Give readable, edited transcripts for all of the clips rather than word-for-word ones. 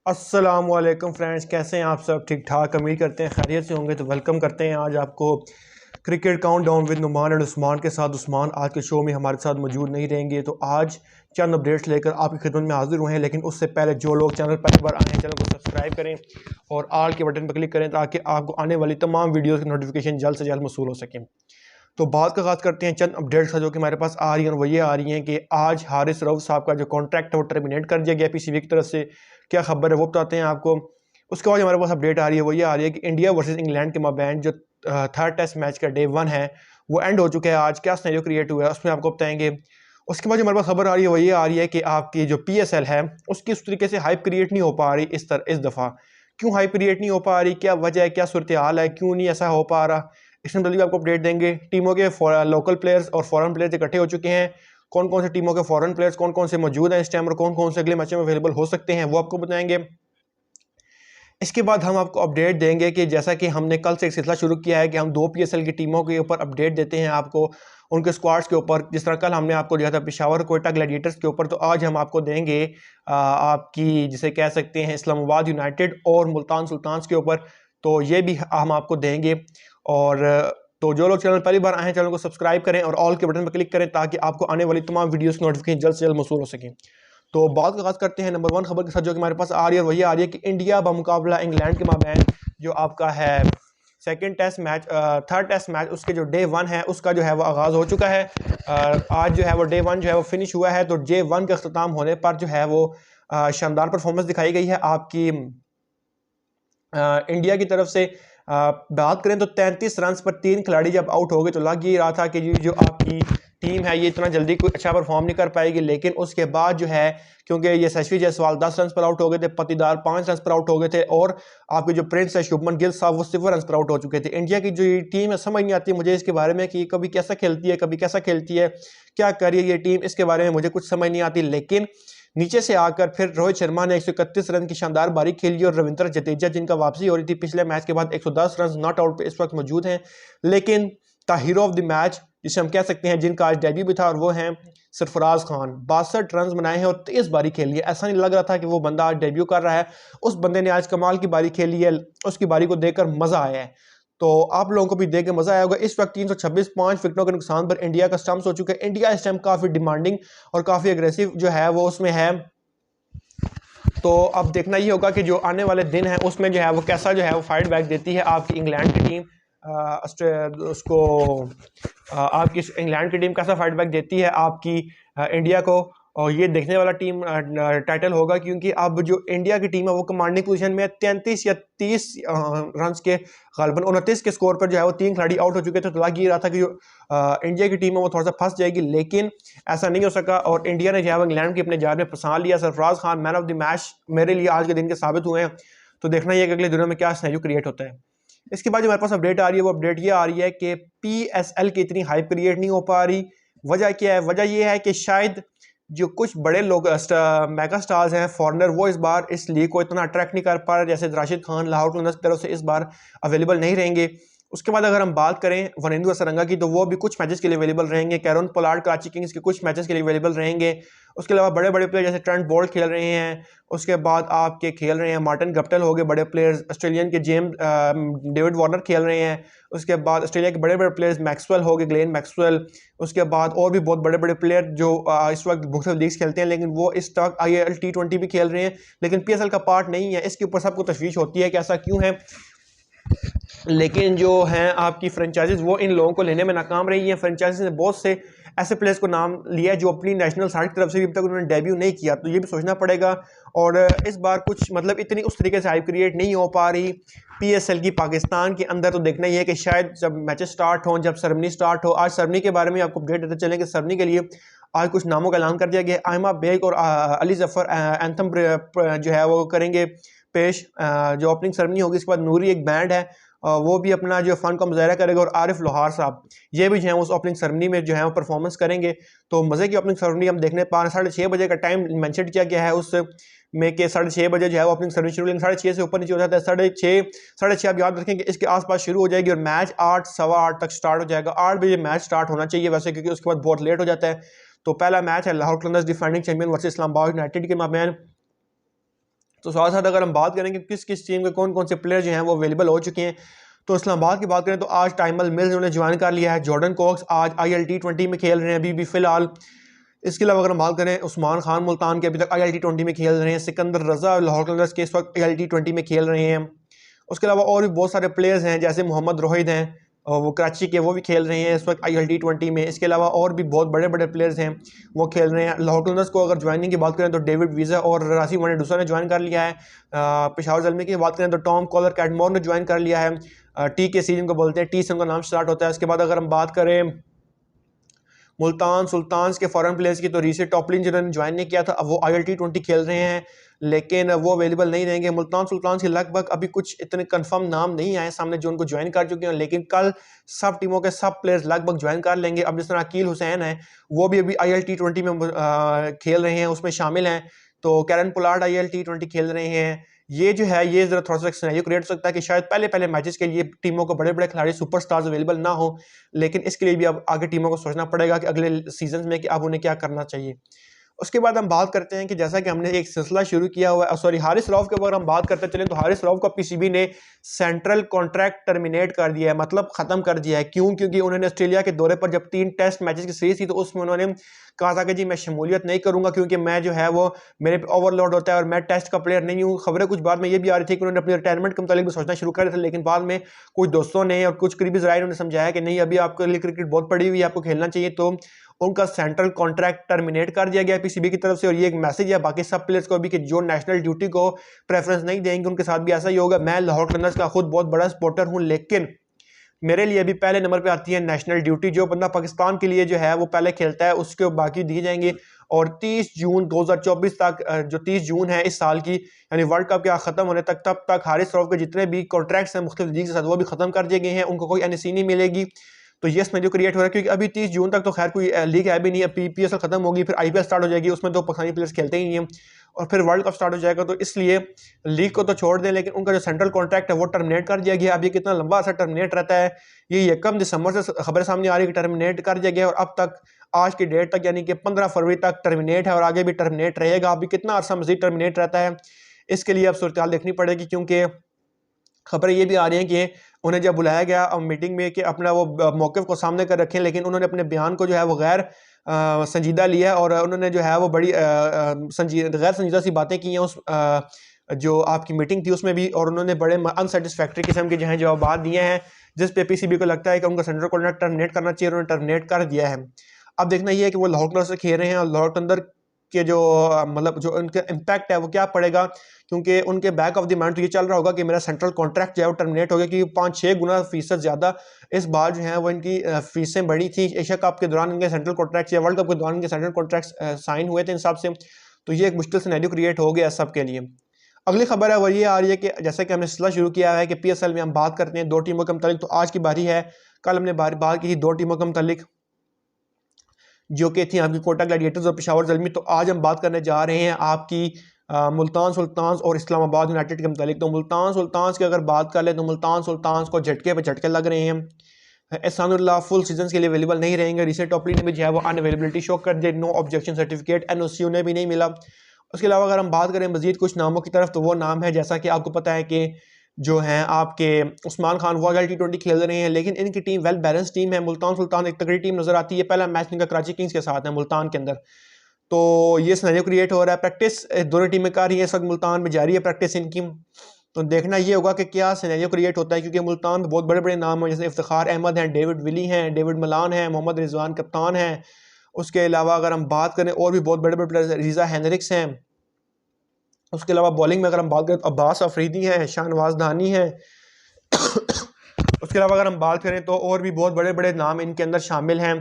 अस्सलामुअलैकुम फ्रेंड्स, कैसे हैं आप सब? ठीक ठाक, उम्मीद करते हैं खैरियत से होंगे। तो वेलकम करते हैं आज आपको cricket countdown with Numan and Usman के साथ। उस्मान आज के शो में हमारे साथ मौजूद नहीं रहेंगे, तो आज चंद अपडेट्स लेकर आपकी खिदमत में हाजिर हुए हैं। लेकिन उससे पहले जो लोग चैनल पहली बार आए हैं, चैनल को सब्सक्राइब करें और आल के बटन पर क्लिक करें ताकि आपको आने वाली तमाम वीडियोज़ की नोटिफिकेशन जल्द से जल्द मौसूल हो सकें। तो बात का आगाज़ करते हैं चंद अपडेट्स का जो कि हमारे पास आ रही हैं। वो ये आ रही हैं कि आज हारिस रऊफ साहब का जो कॉन्ट्रैक्ट है वो टर्मिनेट कर दिया गया पीसीबी की तरफ से। क्या खबर है वो बताते हैं आपको। उसके बाद हमारे पास अपडेट आ रही है, वो ये आ रही है कि इंडिया वर्सेस इंग्लैंड के माबैन जो थर्ड टेस्ट मैच का डे 1 है वो एंड हो चुका है। आज क्या सिनेरियो क्रिएट हुआ है उसमें आपको बताएंगे। उसके बाद जो हमारे पास खबर आ रही है वो ये आ रही है कि आपकी जो PSL है उसकी उस तरीके से हाइप क्रिएट नहीं हो पा रही इस दफ़ा। क्यों हाइप क्रिएट नहीं हो पा रही, क्या वजह है, क्या सूरत हाल है, क्यों नहीं ऐसा हो पा रहा, इसमें जल्दी आपको अपडेट देंगे। टीमों के लोकल प्लेयर्स और फॉरेन प्लेयर्स इकट्ठे हो चुके हैं। कौन कौन से टीमों के फॉरेन प्लेयर्स कौन कौन से मौजूद हैं इस टाइम और कौन कौन से अगले मैच में अवेलेबल हो सकते हैं वो आपको बताएंगे। इसके बाद हम आपको अपडेट देंगे कि जैसा कि हमने कल से एक सिलसिला शुरू किया है कि हम 2 PSL की टीमों के ऊपर अपडेट देते हैं आपको, उनके स्क्वाड्स के ऊपर। जिस तरह कल हमने आपको दिया था पिशावर कोयटा ग्लैडिएटर्स के ऊपर, तो आज हम आपको देंगे आपकी जिसे कह सकते हैं इस्लामाबाद यूनाइटेड और मुल्तान सुल्तान्स के ऊपर। तो ये भी हम आपको देंगे। और तो जो लोग चैनल पहली बार आए हैं, चैनल को सब्सक्राइब करें और ऑल के बटन पर क्लिक करें ताकि आपको आने वाली तमाम वीडियोस की नोटिफिकेशन जल्द से जल्द मौसूल हो सके। तो बात का आगाज़ करते हैं नंबर 1 खबर के साथ जो कि हमारे पास आ रही है। वही आ रही है कि इंडिया बमुकाबला इंग्लैंड के माबैन जो आपका है second test match third test match उसके जो डे 1 है उसका जो है वो आगाज़ हो चुका है। आज जो है वो डे 1 जो है वो फिनिश हुआ है। तो डे 1 का अख्ताम होने पर जो है वो शानदार परफॉर्मेंस दिखाई गई है आपकी इंडिया की तरफ से। बात करें तो 33 रन पर 3 खिलाड़ी जब आउट हो गए तो लग ये रहा था कि ये जो आपकी टीम है ये इतना जल्दी कोई अच्छा परफॉर्म नहीं कर पाएगी। लेकिन उसके बाद जो है, क्योंकि ये यशस्वी जायसवाल 10 रन पर आउट हो गए थे, पतिदार 5 रन पर आउट हो गए थे और आपके जो प्रिंस है शुभमन गिल साहब वो 0 रन पर आउट हो चुके थे। इंडिया की जो ये टीम है समझ नहीं आती मुझे इसके बारे में कि कभी कैसा खेलती है कभी कैसा खेलती है, क्या कर रही है ये टीम, इसके बारे में मुझे कुछ समझ नहीं आती। लेकिन नीचे से आकर फिर रोहित शर्मा ने 131 रन की शानदार बारी खेली और रविंद्र जडेजा जिनका वापसी हो रही थी पिछले मैच के बाद 110 रन नॉट आउट पे इस वक्त मौजूद हैं। लेकिन the hero of the match जिसे हम कह सकते हैं, जिनका आज डेब्यू भी था, और वो हैं सरफराज खान। 62 रन बनाए हैं और 23 बारी खेली है। ऐसा नहीं लग रहा था कि वो बंदा आज डेब्यू कर रहा है, उस बंदे ने आज कमाल की बारी खेली है। उसकी बारी को देखकर मजा आया है, तो आप लोगों को भी देख के मजा आया होगा। इस वक्त 326 5 विकेटों के नुकसान पर इंडिया का स्टंप्स हो चुका है। इंडिया इस टाइम काफी डिमांडिंग और काफी अग्रेसिव जो है वो उसमें है। तो अब देखना ही होगा कि जो आने वाले दिन है उसमें जो है वो कैसा जो है वो फाइट बैक देती है आपकी इंग्लैंड की टीम। उसको आपकी इंग्लैंड की टीम कैसा फाइट बैक देती है आपकी इंडिया को, और ये देखने वाला टीम टाइटल होगा। क्योंकि अब जो इंडिया की टीम है वो कमांडिंग पोजीशन में 33 या 30 रन के गालबन 29 के स्कोर पर जो है वो 3 खिलाड़ी आउट हो चुके थे। तो लग ये रहा था कि जो इंडिया की टीम है वो थोड़ा सा फंस जाएगी, लेकिन ऐसा नहीं हो सका और इंडिया ने जो है वो इंग्लैंड की अपने जाल में फंसा लिया। Sarfaraz Khan man of the match मेरे लिए आज के दिन के साबित हुए हैं। तो देखना ही है कि अगले दिनों में क्या सिनेरियो क्रिएट होता है। इसके बाद जो हमारे पास अपडेट आ रही है वो अपडेट ये आ रही है कि PSL की इतनी हाइप क्रिएट नहीं हो पा रही। वजह क्या है? वजह ये है कि शायद जो कुछ बड़े लोग मेगा स्टार्स हैं फॉरनर, वो इस बार इस लीग को इतना अट्रैक्ट नहीं कर पा रहे। जैसे राशिद खान लाहौर कलंदर्स की तरफ से इस बार अवेलेबल नहीं रहेंगे। उसके बाद अगर हम बात करें वनिंदु असरंगा की, तो वो भी कुछ मैचेस के लिए अवेलेबल रहेंगे। कैरन पोलार्ड कराची किंग्स के कुछ मैचेस के लिए अवेलेबल रहेंगे। उसके अलावा बड़े बड़े प्लेयर जैसे ट्रेंट बोल्ट खेल रहे हैं। उसके बाद आपके खेल रहे हैं मार्टिन गप्टिल हो गए बड़े प्लेयर्स। ऑस्ट्रेलियन के डेविड वार्नर खेल रहे हैं। उसके बाद ऑस्ट्रेलिया के बड़े बड़े प्लेयर्स मैक्सवेल हो गए, ग्लेन मैक्सवेल। उसके बाद और भी बहुत बड़े बड़े प्लेयर जो इस वक्त मुख्तलिफ लीग्स खेलते हैं, लेकिन वो इस वक्त IIL T20 भी खेल रहे हैं लेकिन PSL का पार्ट नहीं है। इसके ऊपर सबको तशवीश होती है कि ऐसा क्यों है। लेकिन जो हैं आपकी फ्रेंचाइजीज वो इन लोगों को लेने में नाकाम रही हैं। फ्रेंचाइजीज ने बहुत से ऐसे प्लेयर्स को नाम लिया जो अपनी नेशनल साइड की तरफ से भी अभी तक उन्होंने डेब्यू नहीं किया। तो ये भी सोचना पड़ेगा। और इस बार कुछ मतलब इतनी उस तरीके से हाइप क्रिएट नहीं हो पा रही PSL की पाकिस्तान के अंदर। तो देखना ही है कि शायद जब मैचेस स्टार्ट हों, जब सरमनी स्टार्ट हो। आज सरमनी के बारे में आपको अपडेट देते चलें कि सरमनी के लिए आज कुछ नामों का ऐलान कर दिया गया। आयमा बेग और अली जफर एंथम जो है वो करेंगे पेश जो ओपनिंग सरमनी होगी। इसके बाद नूरी एक बैंड है वो भी अपना जो फन का मुजाहरा करेगा। और आरिफ लोहार साहब ये भी जो है उस ओपनिंग सेरेमनी में जो है वो परफॉर्मेंस करेंगे। तो मज़े की ओपनिंग सेरेमनी हम देखने पा रहे हैं। 6:30 बजे का टाइम मेंशन किया गया है उस में कि 6:30 बजे जो है वो ओपनिंग सेरेमनी शुरू, लेकिन 6:30 से ऊपर नीचे हो जाता है। 6:30 आप याद रखें कि इसके आसपास शुरू हो जाएगी और मैच 8 सवा 8 तक स्टार्ट हो जाएगा। 8 बजे मैच स्टार्ट होना चाहिए वैसे, क्योंकि उसके बाद बहुत लेट हो जाता है। तो पहला मैच है Lahore Qalandars defending champion versus Islamabad United के माबैन। तो साथ साथ अगर हम बात करें कि किस किस टीम के कौन कौन से प्लेयर जो हैं वो अवेलेबल हो चुके हैं, तो इस्लामाबाद की बात करें तो आज टाइमल मिल्स उन्होंने ज्वाइन कर लिया है। जॉर्डन कॉक्स आज ILT20 में खेल रहे हैं अभी भी फिलहाल। इसके अलावा अगर हम बात करें उस्मान खान मुल्तान के अभी तक ILT20 में खेल रहे हैं। सिकंदर रजा लाहौर कलंदर्स के इस वक्त ILT20 में खेल रहे हैं। उसके अलावा और भी बहुत सारे प्लेयर्स हैं जैसे मोहम्मद रोहित हैं और वो कराची के, वो भी खेल रहे हैं इस वक्त ILT20 में। इसके अलावा और भी बहुत बड़े बड़े प्लेयर्स हैं वो खेल रहे हैं। लाहौर कलंदर्स को अगर ज्वाइनिंग की बात करें तो डेविड वीज़ा और रासी वनडूसा ने ज्वाइन कर लिया है। पेशावर ज़ल्मी की बात करें तो टॉम कॉलर कैटमोर ने ज्वाइन कर लिया है। टी के सी जिनको बोलते हैं, टी से उनका नाम स्टार्ट होता है। उसके बाद अगर हम बात करें मुल्तान सुल्तान्स के फॉरेन प्लेयर्स की, तो रीसे टॉपलिन जिन्होंने ज्वाइन नहीं किया था अब वो ILT20 खेल रहे हैं, लेकिन वो अवेलेबल नहीं रहेंगे। मुल्तान सुल्तान्स के लगभग अभी कुछ इतने कंफर्म नाम नहीं आए सामने जो उनको ज्वाइन कर चुके हैं, लेकिन कल सब टीमों के सब प्लेयर्स लगभग ज्वाइन कर लेंगे। अब जिस तरह अकील हुसैन है वो भी अभी ILT20 में खेल रहे हैं, उसमें शामिल हैं। तो कैरन पोलार्ड ILT20 खेल रहे हैं। ये जो है ये जरा थोड़ा सा सिनेरियो क्रिएट हो सकता है कि शायद पहले पहले मैचेस के लिए टीमों को बड़े बड़े खिलाड़ी सुपरस्टार्स अवेलेबल ना हो, लेकिन इसके लिए भी अब आगे टीमों को सोचना पड़ेगा कि अगले सीजन में कि अब उन्हें क्या करना चाहिए। उसके बाद हम बात करते हैं कि जैसा कि हमने एक सिलसिला शुरू किया हुआ है, सॉरी हारिस रऊफ के ऊपर हम बात करते चलें तो हारिस रऊफ का PCB ने सेंट्रल कॉन्ट्रैक्ट टर्मिनेट कर दिया है, मतलब ख़त्म कर दिया है। क्यों? क्योंकि उन्होंने ऑस्ट्रेलिया के दौरे पर जब 3 टेस्ट मैचेस की सीरीज थी तो उसमें उन्होंने कहा था कि जी मैं शमूलियत नहीं करूंगा क्योंकि मैं जो है वो मेरे पे ओवरलोड होता है और मैं टेस्ट का प्लेयर नहीं हूँ। खबरें कुछ बाद में ये भी आ रही थी कि उन्होंने अपनी रिटायरमेंट के मुताबिक भी सोचना शुरू कर दिया था, लेकिन बाद में कुछ दोस्तों ने और कुछ करीबी ज़राए ने समझाया कि नहीं, अभी आपके लिए क्रिकेट बहुत पड़ी हुई है, आपको खेलना चाहिए। तो उनका सेंट्रल कॉन्ट्रैक्ट टर्मिनेट कर दिया गया PCB की तरफ से। और ये एक मैसेज है बाकी सब प्लेयर्स को भी कि जो नेशनल ड्यूटी को प्रेफरेंस नहीं देंगे उनके साथ भी ऐसा ही होगा। मैं लाहौर कलंदर्स का खुद बहुत बड़ा सपोर्टर हूं, लेकिन मेरे लिए भी पहले नंबर पे आती है नेशनल ड्यूटी। जो बंदा पाकिस्तान के लिए जो है वो पहले खेलता है उसके बाकी दिए जाएंगे। और 30 जून 2024 तक, जो 30 जून है इस साल की, यानी वर्ल्ड कप के ख़त्म होने तक, तब तक हारिस रऊफ के जितने भी कॉन्ट्रैक्ट्स हैं मुख्तलिफ लीग के साथ वो भी ख़त्म कर दिए गए हैं, उनको कोई NOC नहीं मिलेगी। तो ये सिनेरियो क्रिएट हो रहा है क्योंकि अभी 30 जून तक तो खैर कोई लीग है भी नहीं। अब PSL खत्म होगी, फिर IPL स्टार्ट हो जाएगी, उसमें तो पाकिस्तानी प्लेयर्स खेलते ही नहीं हैं, और फिर वर्ल्ड कप स्टार्ट हो जाएगा। तो इसलिए लीग को तो छोड़ दें, लेकिन उनका जो सेंट्रल कॉन्ट्रैक्ट है वो टर्मिनेट कर दिया गया। अब ये कितना लंबा असर टर्मिनेट रहता है, ये 1 दिसंबर से खबर सामने आ रही है कि टर्मिनेट कर दिया गया, और अब तक आज की डेट तक यानी कि 15 फरवरी तक टर्मिनेट है और आगे भी टर्मिनेट रहेगा। अभी कितना अर्सा मजीद टर्मिनेट रहता है इसके लिए अब सूरत देखनी पड़ेगी, क्योंकि खबरें ये भी आ रही हैं कि उन्हें जब बुलाया गया मीटिंग में कि अपना वो मौक़िफ़ को सामने कर रखें, लेकिन उन्होंने अपने बयान को जो है वो गैर संजीदा लिया और उन्होंने जो है वो बड़ी गैर संजीदा सी बातें की हैं उस जो आपकी मीटिंग थी उसमें भी, और उन्होंने बड़े अनसेटिस्फैक्ट्री किस्म के जो हैं जवाब दिए हैं, जिस पे PCB को लगता है कि उनका सेंट्रल कॉन्ट्रैक्ट टर्मिनेट करना चाहिए, उन्होंने टर्मिनेट कर दिया है। अब देखना ये है कि वो लाहौर कलंदर्स से खेल रहे हैं और लाहौर कलंदर के जो मतलब जो उनका इम्पैक्ट है वो क्या पड़ेगा, क्योंकि उनके बैक ऑफ द माइंड तो ये चल रहा होगा कि मेरा सेंट्रल कॉन्ट्रैक्ट जो है वो टर्मिनेट हो गया, कि 5-6 गुना फीसद ज़्यादा इस बार जो है वो इनकी फीसें बढ़ी थी। एशिया कप के दौरान इनके सेंट्रल कॉन्ट्रैक्ट या वर्ल्ड कप के दौरान इनके सेंट्रल कॉन्ट्रैक्ट साइन हुए थे इन हिसाब से। तो ये एक मुश्किल सिनेरियो क्रिएट हो गया सब के लिए। अगली खबर है वो ये आ रही है कि जैसे कि हमने सिलसिला शुरू किया है कि PSL में हम बात करते हैं 2 टीमों के मुतालिक, तो आज की बारी है। कल हमने बात की थी 2 टीमों के मुतालिक जो कि थी आपकी कोटा ग्लैडिएटर्स और पेशावर ज़ल्मी। तो आज हम बात करने जा रहे हैं आपकी मुल्तान सुल्तान्स और इस्लामाबाद यूनाइटेड के मुतालिक। तो मुल्तान सुल्तान्स की अगर बात कर ले तो मुल्तान सुल्तान्स को झटके पे झटके लग रहे हैं। एहसानुल्लाह फुल सीजन के लिए अवेलेबल नहीं रहेंगे। रिसेंट टॉपली ने भी जो है वो अनअवेलेबिलिटी शो कर दी, नो ऑब्जेक्शन सर्टिफिकेट NOC उन्हें भी नहीं मिला। उसके अलावा अगर हम बात करें मजीद कुछ नामों की तरफ, तो वो नाम है जैसा कि आपको पता है कि जो हैं आपके उस्मान खान वो ILT20 खेल रहे हैं, लेकिन इनकी टीम वेल बैलेंस टीम है। मुल्तान सुल्तान एक तगड़ी टीम नजर आती है। पहला मैच इनका कराची किंग्स के साथ है मुल्तान के अंदर। तो ये सिनेरियो क्रिएट हो रहा है। प्रैक्टिस दोनों टीमें कर रही है इस वक्त, मुल्तान में जारी है प्रैक्टिस इनकी। तो देखना ये होगा कि क्या सिनेरियो क्रिएट होता है, क्योंकि मुल्तान में बहुत बड़े बड़े नाम हैं, जैसे इफ्तिखार अहमद हैं, डेविड विली हैं, डेविड मलान हैं, मोहम्मद रिजवान कप्तान हैं। उसके अलावा अगर हम बात करें और भी बहुत बड़े बड़े प्लेयर, रिजा हेनरिक्स हैं। उसके अलावा बॉलिंग में अगर हम बात करें तो अब्बास अफरीदी हैं, शाहनवाज धानी हैं। उसके अलावा अगर हम बात करें तो और भी बहुत बड़े बड़े नाम इनके अंदर शामिल हैं।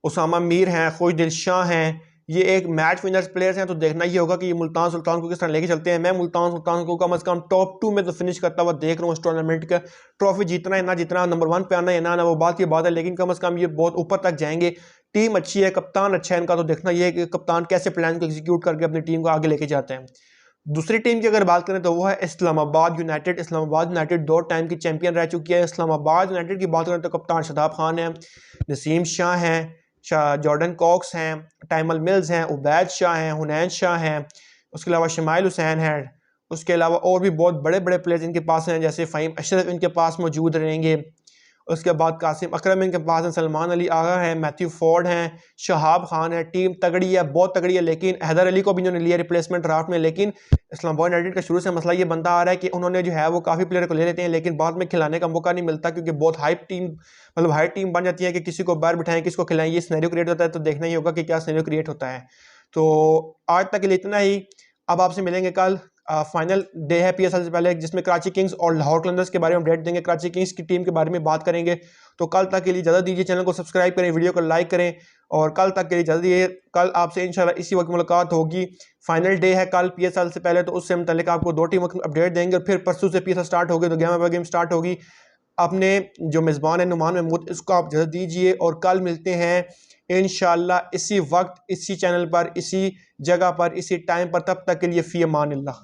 उसामा मीर हैं, खुश दिल शाह हैं, ये एक मैच विनर्स प्लेयर्स हैं। तो देखना ये होगा कि ये मुल्तान सुल्तान को किस तरह लेके चलते हैं। मैं मुल्तान सुल्तान को कम से कम टॉप 2 में तो फिनिश करता हुआ देख रहा हूँ इस टूर्नामेंट का। ट्रॉफी जीतना है ना जीतना, नंबर 1 पे आना है ना वो बात की बात है, लेकिन कम से कम ये बहुत ऊपर तक जाएंगे। टीम अच्छी है, कप्तान अच्छा है इनका। तो देखना ये है कि कप्तान कैसे प्लान को एग्जीक्यूट करके अपनी टीम को आगे लेके जाते हैं। दूसरी टीम की अगर बात करें तो वो है Islamabad United. Islamabad United 2 time की चैंपियन रह चुकी है। इस्लामाबाद यूनाइटेड की बात करें तो कप्तान शदाब खान है, नसीम शाह हैं, जॉर्डन कॉक्स हैं, टाइमल मिल्स हैं, उबैद शाह हैं, हुनैन शाह हैं। उसके अलावा शमाइल हुसैन है, उसके अलावा और भी बहुत बड़े बड़े प्लेयर्स इनके पास हैं, जैसे फ़हीम अशरफ इनके पास मौजूद रहेंगे। उसके बाद कासिम अकरम इनके पास हैं, सलमान अली आगा हैं, मैथ्यू फोर्ड हैं, शहाब खान है। टीम तगड़ी है, बहुत तगड़ी है, लेकिन हैदर अली को भी इन्होंने लिया रिप्लेसमेंट ड्राफ्ट में। लेकिन इस्लामाबाद यूनाइटेड का शुरू से मसला ये बनता आ रहा है कि उन्होंने जो है वो काफ़ी प्लेयर को ले लेते हैं, लेकिन बाद में खिलाने का मौका नहीं मिलता, क्योंकि बहुत हाइप टीम मतलब हाई टीम बन जाती है कि किसी को बाहर बिठाएं, किसको खिलाएं, ये सिनेरियो क्रिएट होता है। तो देखना ही होगा कि क्या सिनेरियो क्रिएट होता है। तो आज तक के लिए इतना ही। अब आपसे मिलेंगे कल। फाइनल डे है पीएसएल से पहले, जिसमें कराची किंग्स और लाहौर कलंदर्स के बारे में अपडेट देंगे, कराची किंग्स की टीम के बारे में बात करेंगे। तो कल तक के लिए इजाज़त दीजिए, चैनल को सब्सक्राइब करें, वीडियो को लाइक करें, और कल तक के लिए इजाज़त दीजिए। कल आपसे इंशाल्लाह इसी वक्त मुलाकात होगी। फाइनल डे है कल पीएसएल से पहले, तो उससे मुतालिक आपको 2 टीमों की अपडेट देंगे। और फिर परसों से पीएसएल स्टार्ट होगी, तो गेम स्टार्ट होगी। अपने जो मेज़बान है नुमान महमूद, इसको आप इजाज़त दीजिए, और कल मिलते हैं इंशाल्लाह इसी वक्त, इसी चैनल पर, इसी जगह पर, इसी टाइम पर। तब तक के लिए फ़ी अमान अल्लाह।